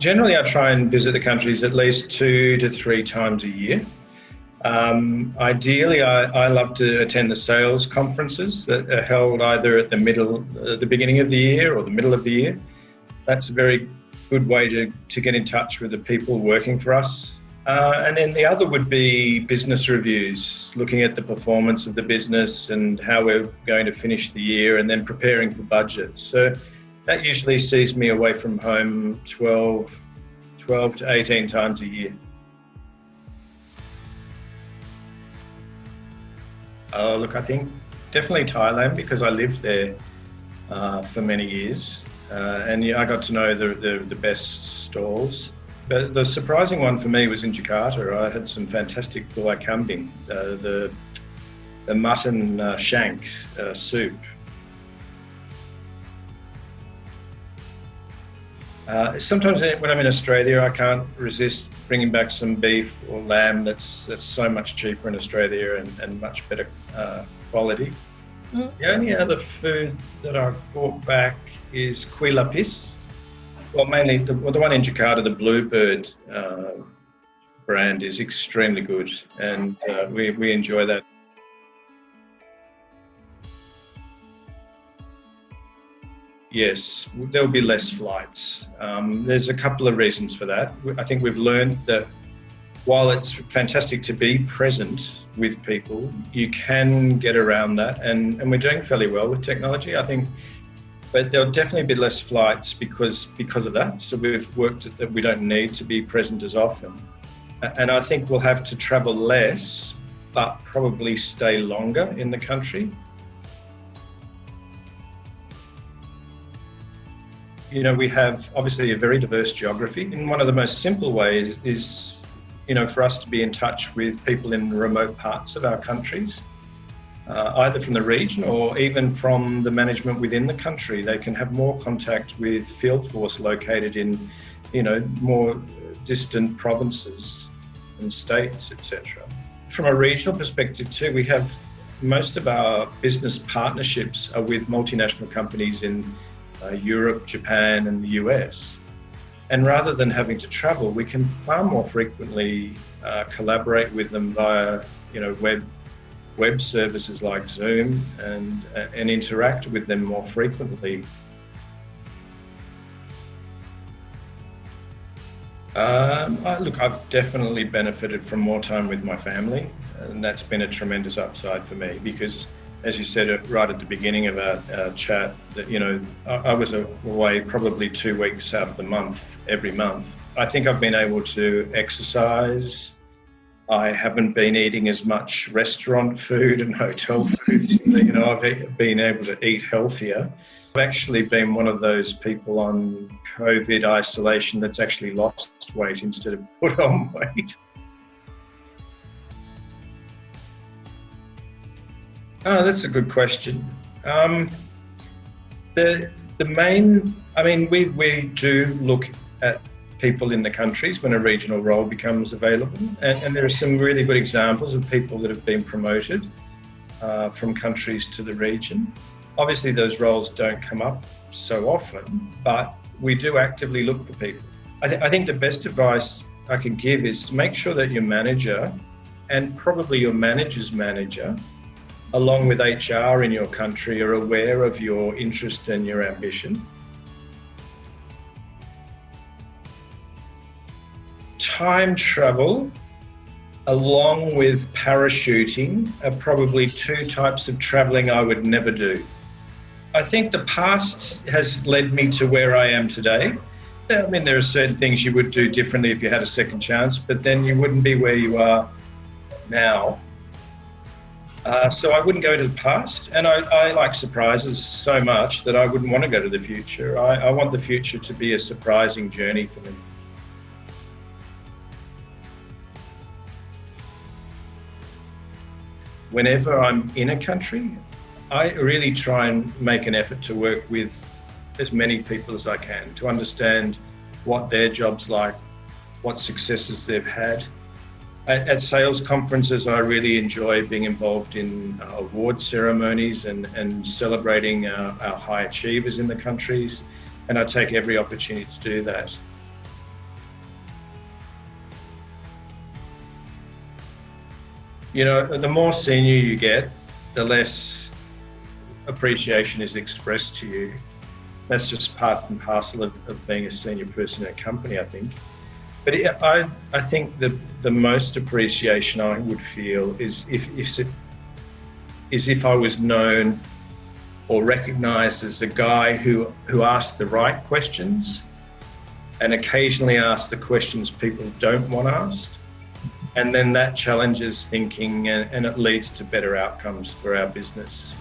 Generally, I try and visit the countries at least 2 to 3 times a year. Ideally, I love to attend the sales conferences that are held either at the beginning of the year or the middle of the year. That's a very good way to get in touch with the people working for us. And then the other would be business reviews, looking at the performance of the business and how we're going to finish the year, and then preparing for budgets. So that usually sees me away from home 12 to 18 times a year. Look, I think definitely Thailand, because I lived there for many years, and I got to know the best stalls. But the surprising one for me was in Jakarta. I had some fantastic gulai kambing, the mutton shank soup. Sometimes when I'm in Australia, I can't resist bringing back some beef or lamb that's so much cheaper in Australia and much better quality. The only other food that I've brought back is kuih lapis. Well, mainly the one in Jakarta, the Bluebird brand, is extremely good, and we enjoy that. Yes, there'll be less flights. There's a couple of reasons for that. I think we've learned that while it's fantastic to be present with people, you can get around that, and we're doing fairly well with technology, I think. But there'll definitely be less flights because of that. So we've worked at that we don't need to be present as often. And I think we'll have to travel less, but probably stay longer in the country. You know, we have obviously a very diverse geography, and one of the most simple ways is, for us to be in touch with people in remote parts of our countries. Either from the region or even from the management within the country. They can have more contact with field force located in, more distant provinces and states, etc. From a regional perspective too, we have most of our business partnerships are with multinational companies in Europe, Japan and the US. And rather than having to travel, we can far more frequently collaborate with them via, web services like Zoom and interact with them more frequently. Look, I've definitely benefited from more time with my family, and that's been a tremendous upside for me because, as you said right at the beginning of our chat, that I was away probably 2 weeks out of the month, every month. I think I've been able to exercise. I haven't been eating as much restaurant food and hotel food. I've been able to eat healthier. I've actually been one of those people on COVID isolation that's actually lost weight instead of put on weight. Oh, that's a good question. We do look at people in the countries when a regional role becomes available. And there are some really good examples of people that have been promoted from countries to the region. Obviously, those roles don't come up so often, but we do actively look for people. I think the best advice I can give is make sure that your manager and probably your manager's manager, along with HR in your country, are aware of your interest and your ambition. Time travel, along with parachuting, are probably two types of traveling I would never do. I think the past has led me to where I am today. I mean, there are certain things you would do differently if you had a second chance, but then you wouldn't be where you are now. So I wouldn't go to the past, and I like surprises so much that I wouldn't want to go to the future. I want the future to be a surprising journey for me. Whenever I'm in a country, I really try and make an effort to work with as many people as I can to understand what their job's like, what successes they've had. At sales conferences, I really enjoy being involved in award ceremonies and celebrating our high achievers in the countries, and I take every opportunity to do that. The more senior you get, the less appreciation is expressed to you. That's just part and parcel of being a senior person in a company, I think. But I think the most appreciation I would feel is if I was known or recognised as a guy who asked the right questions and occasionally asked the questions people don't want asked. And then that challenges thinking and it leads to better outcomes for our business.